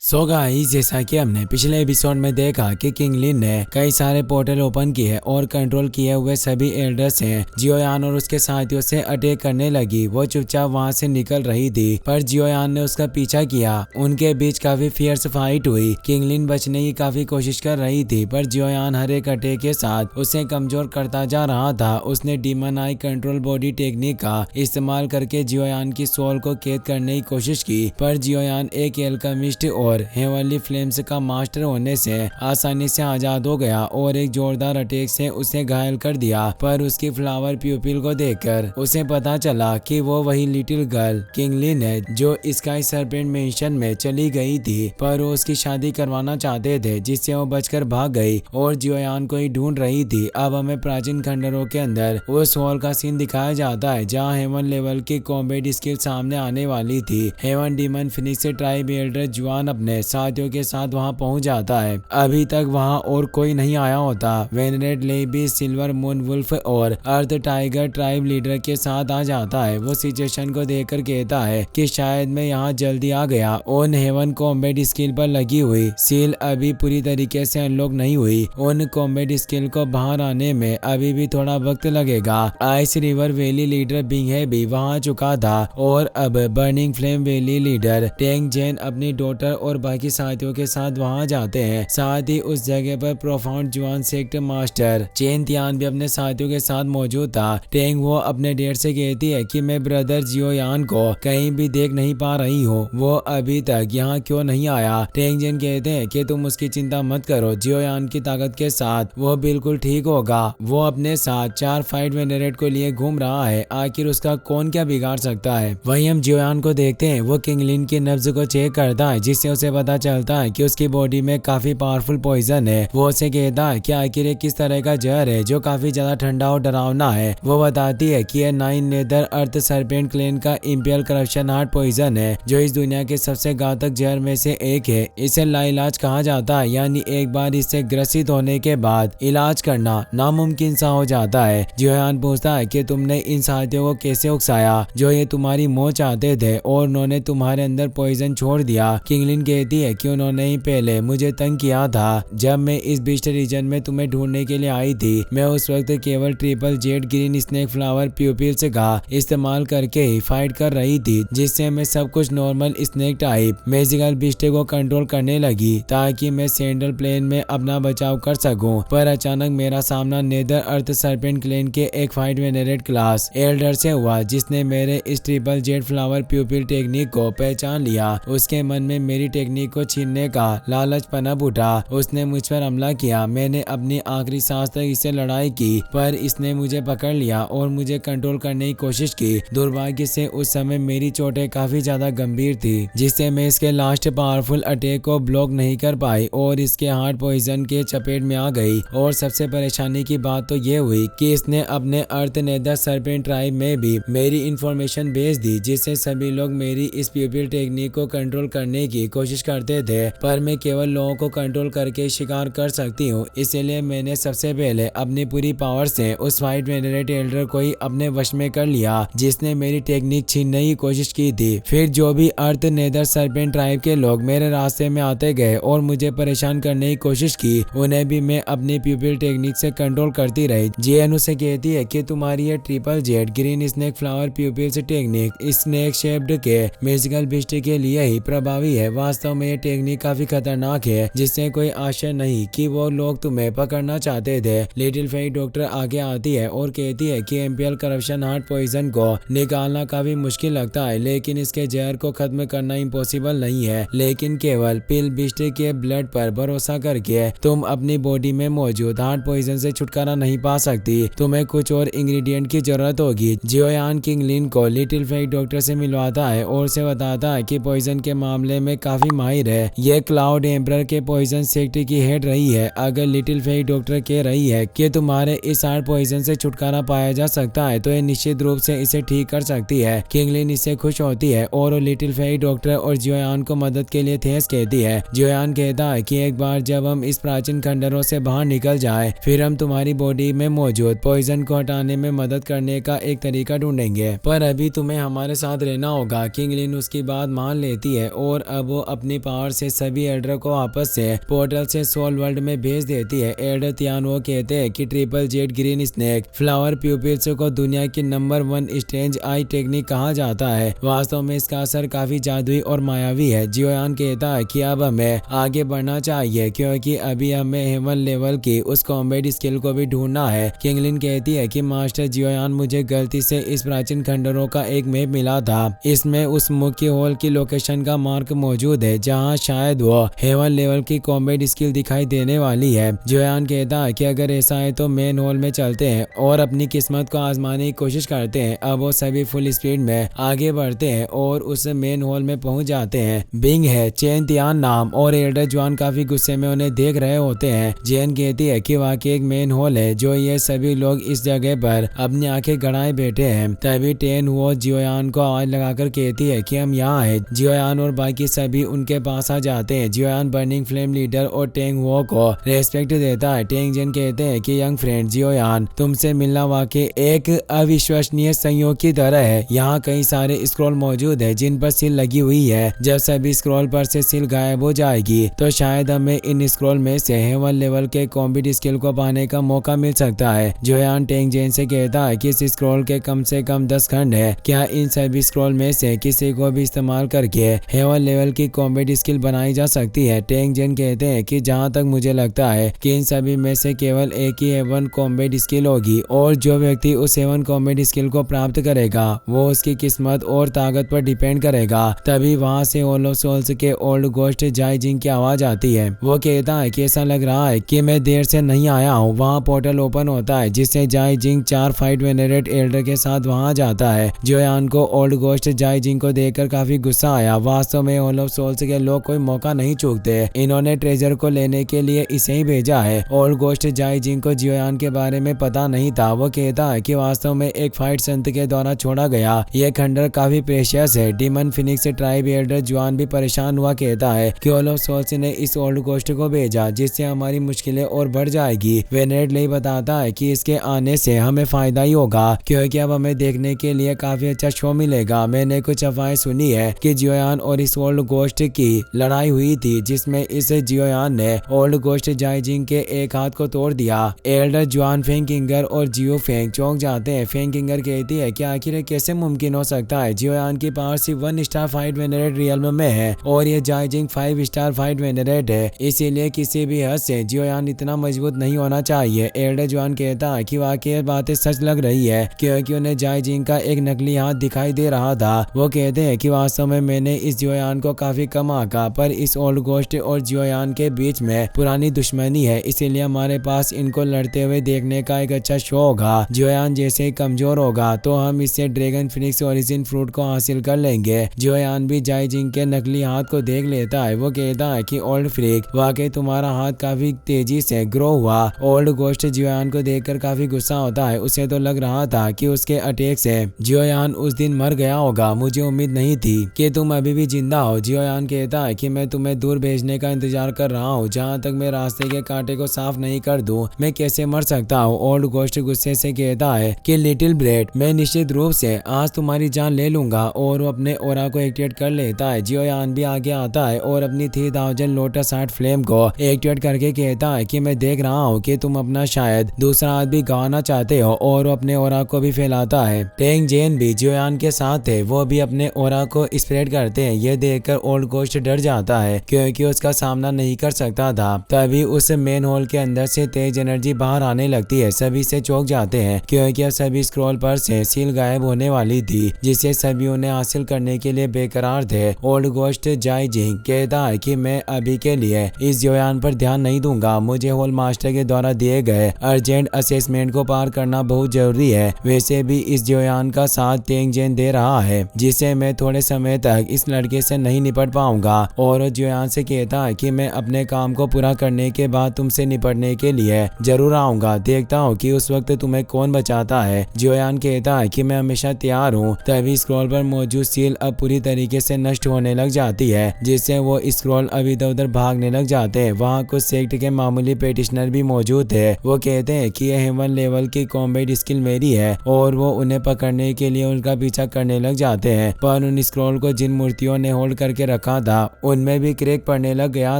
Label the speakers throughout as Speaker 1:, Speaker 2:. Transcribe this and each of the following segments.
Speaker 1: So guys, जैसा कि हमने पिछले एपिसोड में देखा कि किंग लिन ने कई सारे पोर्टल ओपन किए और कंट्रोल किए हुए सभी एल्डर्स से जियोयान और उसके साथियों से अटैक करने लगी। वो चुपचाप वहां से निकल रही थी पर जियोयान ने उसका पीछा किया। उनके बीच काफी फियर्स फाइट हुई। किंग लिन बचने की काफी कोशिश कर रही थी पर जियोयान हर एक अटैक के साथ उसे कमजोर करता जा रहा था। उसने डीमन आई कंट्रोल बॉडी टेक्निक का इस्तेमाल करके जियोयान की सोल को कैद करने की कोशिश की पर जियोयान एक एल्केमिस्ट और हेवनली फ्लेम्स का मास्टर होने से आसानी से आजाद हो गया और एक जोरदार अटैक से उसे घायल कर दिया। पर उसकी फ्लावर प्यूपिल को देखकर उसे पता चला कि वो वही लिटिल गर्ल किंग लिन है जो स्काई सर्पेंट मेंशन में चली गई थी। पर वो उसकी शादी करवाना चाहते थे जिससे वो बचकर भाग गई और जियोयान को ही ढूंढ रही थी। अब हमें प्राचीन खंडरों के अंदर उस हॉल का सीन दिखाया जाता है जहाँ हेवन लेवल की कॉम्बैट स्किल सामने आने वाली थी। Heaven demon phoenix tribe elder Juan अपने साथियों के साथ वहां पहुंच जाता है। अभी तक वहां और कोई नहीं आया होता। वेनरेट लेबी सिल्वर मून वुल्फ और अर्थ टाइगर ट्राइब लीडर के साथ आ जाता है। वो सिचुएशन को देखकर कहता है कि शायद मैं यहाँ जल्दी आ गया। उन हेवन कॉम्बैट स्किल पर लगी हुई सील अभी पूरी तरीके से अनलॉक नहीं हुई। उन कॉम्बैट स्किल को बाहर आने में अभी भी थोड़ा वक्त लगेगा। Ice river valley leader Bing है भी वहां चुका था और अब burning flame valley leader Teng Jen अपनी डॉटर और बाकी साथियों के साथ वहां जाते हैं। साथ ही उस जगह पर प्रोफाउंड जुआन सेक्ट मास्टर चेन तियान भी अपने साथियों के साथ मौजूद था। टेंग वो अपने डेड से कहती है कि मैं ब्रदर जियोयान को कहीं भी देख नहीं पा रही हूँ। वो अभी तक यहाँ क्यों नहीं आया। टेंग जेन कहते हैं कि तुम उसकी चिंता मत करो, जियोयान की ताकत के साथ वो बिल्कुल ठीक होगा। वो अपने साथ 4 फाइट वेनरेट को लिए घूम रहा है, आखिर उसका कौन क्या बिगाड़ सकता है। वहीं हम जियोयान को देखते हैं, वो किंग लिन की नब्ज को चेक करता है जिससे उसे पता चलता है कि उसकी बॉडी में काफी पावरफुल पॉइजन है। वो उसे कहता है कि आखिर ये किस तरह का जहर है जो काफी ज्यादा ठंडा और डरावना है। वो बताती है कि यह 9 नेदर अर्थ सर्पेंट क्लेन का इंपियल करप्शन हार्ट पॉइजन है जो इस दुनिया के सबसे घातक जहर में से एक है। इसे लाइलाज कहा जाता है, यानी एक बार इससे ग्रसित होने के बाद इलाज करना नामुमकिन सा हो जाता है। जियोयान पूछता है कि तुमने इन साथियों को कैसे उकसाया जो ये तुम्हारी मौत चाहते थे और उन्होंने तुम्हारे अंदर पॉइजन छोड़ दिया। किंग लिन कहती है कि उन्होंने ही पहले मुझे तंग किया था। जब मैं इस बिस्ट रीजन में तुम्हें ढूंढने के लिए आई थी, मैं उस वक्त केवल triple Z green snake flower pupils का इस्तेमाल करके ही फाइट कर रही थी जिससे मैं सब कुछ normal snake type magical beast को कंट्रोल करने लगी ताकि मैं सेंट्रल प्लेन में अपना बचाव कर सकूं। पर अचानक मेरा सामना नेदर अर्थ सर्पेंट क्लेन के एक फाइट वेनरेट क्लास एल्डर से हुआ जिसने मेरे इस ट्रिपल जेड फ्लावर प्यूपिल टेक्निक को पहचान लिया। उसके मन में मेरी टेक्निक को छीनने का लालच पनप उठा। उसने मुझ पर हमला किया। मैंने अपनी आखिरी सांस तक इससे लड़ाई की पर इसने मुझे पकड़ लिया और मुझे कंट्रोल करने की कोशिश की। दुर्भाग्य से उस समय मेरी चोटें काफी ज्यादा गंभीर थी जिससे मैं इसके लास्ट पावरफुल अटैक को ब्लॉक नहीं कर पाई और इसके हार्ट पॉइजन के चपेट में आ गई। और सबसे परेशानी की बात तो ये हुई कि इसने अपने अर्थ नेदर सर्पेंट ट्राइब में भी मेरी इंफॉर्मेशन भेज दी जिससे सभी लोग मेरी इस प्यूपिल टेक्निक को कंट्रोल करने की कोशिश करते थे। पर मैं केवल लोगों को कंट्रोल करके शिकार कर सकती हूँ, इसलिए मैंने सबसे पहले अपनी पूरी पावर से उस फाइट वेनरेट एल्डर को ही अपने वश में कर लिया जिसने मेरी टेक्निक छीनने की कोशिश की थी। फिर जो भी अर्थ नेदर सर्पेंट ट्राइब के लोग मेरे रास्ते में आते गए और मुझे परेशान करने की कोशिश की, उन्हें भी मैं अपनी प्यूपिल टेक्निक से कंट्रोल करती रही। जेएन उसे कहती है कि तुम्हारी ये triple Z green snake flower pupils technique snake shaped के मैजिकल बिस्ट के लिए ही प्रभावी है। वास्तव में ये टेक्निक काफी खतरनाक है जिससे कोई आशय नहीं कि वो लोग तुम्हें पकड़ना चाहते थे। लिटिल फेई डॉक्टर आगे आती है और कहती है कि एम्पियल करप्शन हार्ट पॉइजन को निकालना काफी मुश्किल लगता है लेकिन इसके जहर को खत्म करना इम्पॉसिबल नहीं है। लेकिन केवल पिल बिस्ट के ब्लड पर भरोसा करके तुम अपनी बॉडी में मौजूद हार्ट पॉइजन से छुटकारा नहीं पा सकती। तुम्हें कुछ और इंग्रेडिएंट की जरूरत होगी। जियोयान किंग लिन को लिटिल फेई डॉक्टर से मिलवाता है और उसे बताता है कि पॉइजन के मामले में काफी माहिर है। ये क्लाउड एम्पर के पॉइजन सेक्ट की हेड रही है। अगर लिटिल फेई डॉक्टर कह रही है कि तुम्हारे इस हार्ट पॉइजन से छुटकारा पाया जा सकता है तो ये निश्चित रूप से इसे ठीक कर सकती है। किंग लिन इससे खुश होती है और लिटिल फेई डॉक्टर और जियोयान को मदद के लिए थैंक्स कहती है। जियोयान कहता है कि एक बार जब हम इस प्राचीन खंडरों से बाहर निकल जाए फिर हम तुम्हारी बॉडी में मौजूद पॉइजन को हटाने में मदद करने का एक तरीका ढूंढेंगे, पर अभी तुम्हें हमारे साथ रहना होगा। किंग लिन उसकी बात मान लेती है और अब वो अपनी पावर से सभी एल्डर को आपस से पोर्टल से सोल वर्ल्ड में भेज देती है। एल्डर तियानुओ कहते हैं कि triple jet green snake flower pupils को दुनिया की नंबर 1 स्ट्रेंज आई टेक्निक कहा जाता है। वास्तव में इसका असर काफी जादुई और मायावी है। जियोयान कहता है कि अब हमें आगे बढ़ना चाहिए क्योंकि अभी हमें हेवन लेवल की उस कॉम्बैट स्किल को भी ढूंढना है। किंगलिन कहती है कि मास्टर जियोयान, मुझे गलती से इस प्राचीन खंडरों का एक मैप मिला था। इसमें उस मुख्य हॉल की लोकेशन का मार्क मौजूद है जहां शायद वो हेवन लेवल की कॉम्बैट स्किल दिखाई देने वाली है। जियोयान कहता है कि अगर ऐसा है तो मेन हॉल में चलते हैं और अपनी किस्मत को आजमाने की कोशिश करते हैं। अब वो सभी फुल स्पीड में आगे बढ़ते हैं और उस मेन हॉल में पहुंच जाते हैं। बिंग है, चेन तियान नाम और एल्डर जुआन काफी गुस्से में उन्हें देख रहे होते हैं। जेन कहती है कि वाकई एक मेन हॉल है जो ये सभी लोग इस जगह पर अपनी आंखें गड़ाए बैठे हैं। तभी टेन हुओ जियोयान को आवाज लगाकर कहती है कि हम यहाँ हैं। जियोयान और बाकी सभी उनके पास आ जाते हैं। जियोयान बर्निंग फ्लेम लीडर और टेंग हुओ को रेस्पेक्ट देता है। टेंग जेन कहते हैं कि यंग फ्रेंड जियोयान, तुमसे मिलना वाकई एक अविश्वसनीय संयोग की तरह है। यहाँ कई सारे स्क्रॉल मौजूद है जिन पर सील लगी हुई है। जब सभी स्क्रॉल पर से सील गायब हो जाएगी तो शायद हमें इन स्क्रॉल में से हेवन लेवल के कॉम्बैट स्किल को पाने का मौका मिल सकता है। जियोयान टेंग जेन से कहता है कि इस स्क्रॉल के कम से कम 10 खंड है। क्या इन सभी स्क्रॉल में से किसी को भी इस्तेमाल करके हेवन लेवल की कॉम्बैट स्किल बनाई जा सकती है? टेंग जेन कहते हैं कि जहाँ तक मुझे लगता है कि इन सभी में से केवल एक ही हेवन कॉम्बैट स्किल होगी और जो व्यक्ति उस हेवन कॉम्बैट स्किल को प्राप्त करेगा वो उसकी किस्मत और ताकत पर डिपेंड करेगा। तभी वहाँ से ऑल ऑफ सोल्स के ओल्ड गोस्ट जाई जिंग की आवाज आती है। वो कहता है कि ऐसा लग रहा है कि मैं देर से नहीं आया हूँ। वहाँ पोर्टल ओपन होता है जिससे जाई जिंग 4 फाइट वेनरेट एल्डर के साथ वहाँ जाता है। जियोयान को ओल्ड गोस्ट जाई जिंग को देखकर काफी गुस्सा आया। वास्तव में ऑल ऑफ सोल्स के लोग कोई मौका नहीं चूकते। इन्होंने ट्रेजर को लेने के लिए इसे ही भेजा है। ओल्ड गोस्ट जाई जिंग को जियोयान के बारे में पता नहीं था। वो कहता है कि वास्तव में एक फाइट संत के द्वारा छोड़ा गया यह खंडर काफी प्रेशियस है। डीमन फिनिक्स ट्राइब एल्डर जुआन भी परेशान हुआ कहता है कि ऑल ऑफ सोल्स ने इस ओल्ड गोस्ट को भेजा जिससे हमारी मुश्किलें और बढ़ जाएगी। वेनेट ले बताता है कि इसके आने से हमें फायदा ही होगा क्योंकि अब हमें देखने के लिए काफी अच्छा शो मिलेगा। मैंने कुछ अफवाहें सुनी है कि जियोयान और इस ओल्ड गोस्ट की लड़ाई हुई थी जिसमें इस जियोयान ने ओल्ड गोस्ट जाइजिंग के एक हाथ को तोड़ दिया। एल्डर जुआन, फेंग किंगर और जियो फेंग चौंक जाते हैं। फेंग किंगर कहती है कि आखिर कैसे मुमकिन हो सकता है? जियोयान की पावर सिर्फ 1 स्टार फाइट वेनरेट रियल्म में है और ये जाइजिंग 5 स्टार फाइट वेनरेट है, इसीलिए किसी भी हद से जियोयान इतना मजबूत नहीं होना चाहिए। एल्डर जुआन कहता है कि वाकई बातें सच लग रही है क्योंकि उन्हें जाइजिंग का एक नकली हाथ दिखाई दे रहा था। वो कहते हैं कि वास्तव में मैंने इस जियोयान को काफी कम आंका, पर इस ओल्ड गोस्ट और जियोयान के बीच में पुरानी दुश्मनी है, इसीलिए हमारे पास इनको लड़ते हुए देखने का एक अच्छा शो होगा। जियोयान जैसे ही कमजोर होगा तो हम इससे ड्रैगन फिनिक्स ओरिजिन फ्रूट को हासिल कर लेंगे। जियोयान भी जाइजिंग के नकली हाथ को देख लेता है। वो कहता है कि ओल्ड फ्रीक, वाकई तुम्हारा हाथ काफी तेजी से ग्रो हुआ। ओल्ड गोस्ट जियोयान को देखकर काफी गुस्सा होता है। उसे तो लग रहा था कि उसके अटैक से जियोयान उस दिन मर गया होगा। मुझे उम्मीद नहीं थी कि तुम अभी भी जिंदा हो। जियोयान कहता है कि मैं तुम्हें दूर भेजने का इंतजार कर रहा हूँ। जहाँ तक मैं रास्ते के कांटे को साफ नहीं कर दूं मैं कैसे मर सकता हूँ? ओल्ड गोस्ट गुस्से से कहता है कि लिटिल ब्रेड, मैं निश्चित रूप से आज तुम्हारी जान ले लूंगा और वो अपने ओरा को एक्टिवेट कर लेता है। जियोयान भी आगे आता है और अपनी 3000 लोटस हार्ट फ्लेम को एक्टिवेट करके कहता है कि मैं देख रहा हूँ कि तुम अपना शायद दूसरा हाथ भी गंवाना चाहते हो, और वो अपने ओरा को भी फैलाता है। टेंग जेन भी जियोयान के साथ है, वो भी अपने ओरा को स्प्रेड करते हैं। ये देखकर ओल्ड गोस्ट डर जाता है क्योंकि उसका सामना नहीं कर सकता था। तभी उस मेन हॉल के अंदर से तेज एनर्जी बाहर आने लगती है। सभी से चौंक जाते हैं क्योंकि अब सभी स्क्रॉल पर से सील गायब होने वाली थी जिसे सभी उन्हें हासिल करने के लिए बेकरार थे। ओल्ड गोस्ट जाइजिंग कहता है कि मैं अभी के लिए इस जियोयान पर ध्यान नहीं दूंगा। मुझे होल मास्टर के द्वारा दिए गए अर्जेंट असेसमेंट को पार करना बहुत जरूरी है। वैसे भी इस जियोयान का साथ टेंग जेन दे रहा है जिसे मैं थोड़े समय तक इस लड़के से नहीं निपट पाऊंगा। और जियोयान से कहता है कि मैं अपने काम को पूरा करने के बाद तुमसे निपटने के लिए जरूर आऊंगा। देखता हूँ कि उस वक्त तुम्हें कौन बचाता है। जियोयान कहता है कि मैं हमेशा तैयार हूँ। तभी स्क्रॉल पर मौजूद सील अब पूरी तरीके से नष्ट होने लग जाती है जिससे वो स्क्रॉल अब इधर उधर भागने लग जाते हैं। वहाँ कुछ सेक्ट के मामूली पेटिशनर भी मौजूद है। वो कहते हैं कि यह हेवन लेवल की कॉम्बैट स्किल मेरी है और वो उन्हें पकड़ने के लिए उनका पीछा करने लग जाते हैं, पर उन स्क्रॉल को जिन मूर्तियों ने होल्ड करके रखा रखा था उनमें भी क्रैक पड़ने लग गया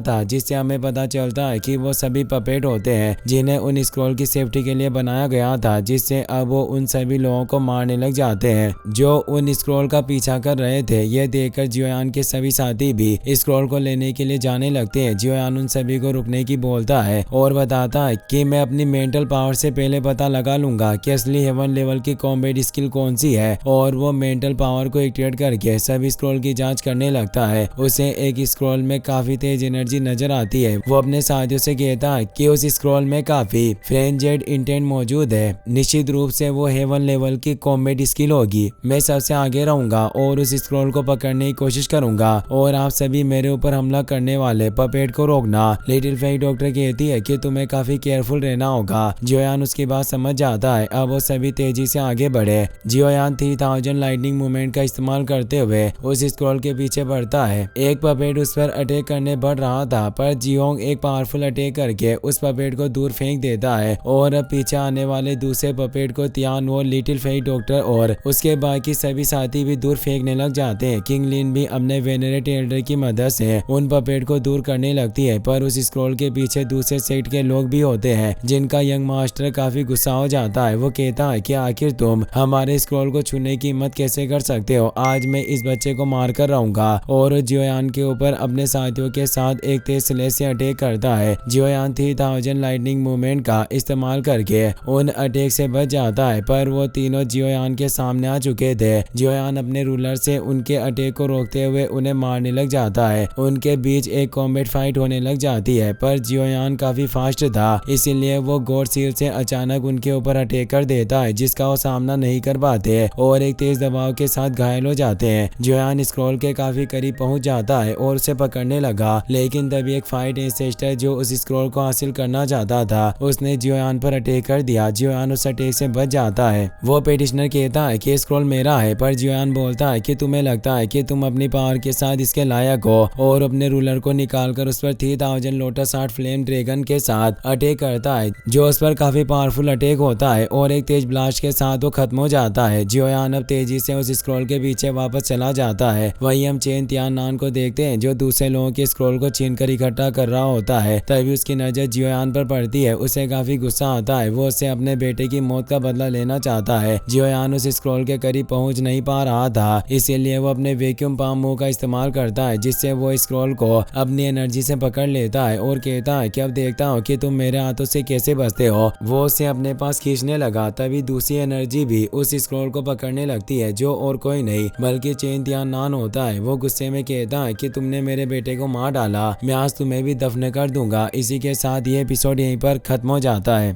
Speaker 1: था, जिससे हमें पता चलता है कि वो सभी पपेट होते हैं जिन्हें उन स्क्रॉल की सेफ्टी के लिए बनाया गया था, जिससे अब वो उन सभी लोगों को मारने लग जाते हैं जो उन स्क्रॉल का पीछा कर रहे थे। यह देखकर जियोयान के सभी साथी भी स्क्रॉल को लेने के लिए जाने लगते हैं। जियोयान उन सभी को रुकने की बोलता है और बताता है कि मैं अपनी मेंटल पावर से पहले पता लगा लूंगा कि असली हेवन लेवल की कॉम्बैट स्किल कौन सी है, और वो मेंटल पावर को एक्टिवेट करके सभी स्क्रॉल की जांच करने लगता है। उसे एक स्क्रॉल में काफी तेज एनर्जी नजर आती है। वो अपने साथियों से कहता है कि उस स्क्रॉल में काफी फ्रेंजेड इंटेंट मौजूद है, निश्चित रूप से वो हेवन लेवल की कॉम्बैट स्किल होगी। मैं सबसे आगे रहूंगा और उस स्क्रॉल को पकड़ने की कोशिश करूंगा और आप सभी मेरे ऊपर हमला करने वाले पपेट को रोकना। लिटिल फेई डॉक्टर कहती है कि तुम्हें काफी केयरफुल रहना होगा। जियोयान उसकी बात समझ जाता है। अब वो सभी तेजी से आगे बढ़े। जियोयान 3000 लाइटनिंग मूवमेंट का इस्तेमाल करते हुए उस स्क्रॉल के पीछे बढ़ता है। एक पपेट उस पर अटैक करने बढ़ रहा था, पर जियोंग एक पावरफुल अटैक करके उस पपेट को दूर फेंक देता है और अब पीछे आने वाले दूसरे पपेट को तियान वो लिटिल फेई डॉक्टर और उसके बाकी सभी साथी भी दूर फेंकने लग जाते हैं। किंग लिन भी अपने वेनरेट एल्डर की मदद से उन पपेट को दूर करने लगती है, पर उस स्क्रॉल के पीछे दूसरे सेक्ट के लोग भी होते हैं जिनका यंग मास्टर काफी गुस्सा हो जाता है। वो कहता है कि आखिर तुम हमारे स्क्रॉल को छूने की हिम्मत कैसे कर सकते हो, आज मैं इस बच्चे को मार कर रहूंगा। और जियोयान के ऊपर अपने साथियों के साथ एक तेज स्लेश से अटैक करता है। जियोयान 3000 लाइटनिंग मूवमेंट का इस्तेमाल करके उन अटैक से बच जाता है, पर वो तीनों जियोयान के सामने आ चुके थे। जियोयान अपने रूलर से उनके अटैक को रोकते हुए उन्हें मारने लग जाता है। उनके बीच एक कॉम्बैट फाइट होने लग जाती है, पर जियोयान काफी फास्ट था, इसीलिए वो गॉड शील्ड से अचानक उनके ऊपर अटैक कर देता है, जिसका वो सामना नहीं कर पाते और एक तेज दबाव के साथ घायल हो जाते हैं। जियोयान स्क्रॉल के काफी करीब पहुंच जाता है और उसे पकड़ने लगा, लेकिन तभी एक फाइट एंसेस्टर जो उस स्क्रॉल को हासिल करना चाहता था उसने जियोयान पर अटैक कर दिया। जियोयान उस अटैक से बच जाता है। वो पेटिशनर कहता है कि स्क्रॉल मेरा है, पर जियोयान बोलता है कि तुम्हें लगता है कि तुम अपनी पावर के साथ इसके लायक हो, और अपने रूलर को निकालकर उस पर 3000 लोटस हार्ट फ्लेम ड्रैगन के साथ अटैक करता है, जो उस पर काफी पावरफुल अटैक होता है और एक तेज ब्लास्ट के साथ वो खत्म हो जाता है। जियोयान अब तेजी से उस स्क्रॉल के पीछे वापस चला जाता है। वहीं हम चेन तियान नान को देखते हैं जो दूसरे लोगों के स्क्रॉल को छीनकर इकट्ठा कर रहा होता है। तभी उसकी नजर जियोयान पर पड़ती है। उसे काफी गुस्सा आता है। वो उससे अपने बेटे की मौत का बदला लेना चाहता है। जियोयान उस स्क्रॉल के करीब पहुंच नहीं पा रहा था, इसीलिए वो अपने वैक्यूम पाम मूव का इस्तेमाल करता है, जिससे वो स्क्रॉल को अपनी एनर्जी से पकड़ लेता है और कहता है कि अब देखता हूँ कि तुम मेरे हाथों से कैसे बचते हो। वो उसे अपने पास खींचने लगा। तभी दूसरी एनर्जी भी उस स्क्रॉल को पकड़ने लगती है, जो और कोई नहीं बल्कि चेन तियान नान होता है। वो गुस्से में कहता है कि तुमने मेरे बेटे को मार डाला, मैं आज तुम्हें भी दफन कर दूंगा। इसी के साथ ये एपिसोड यहीं पर खत्म हो जाता है।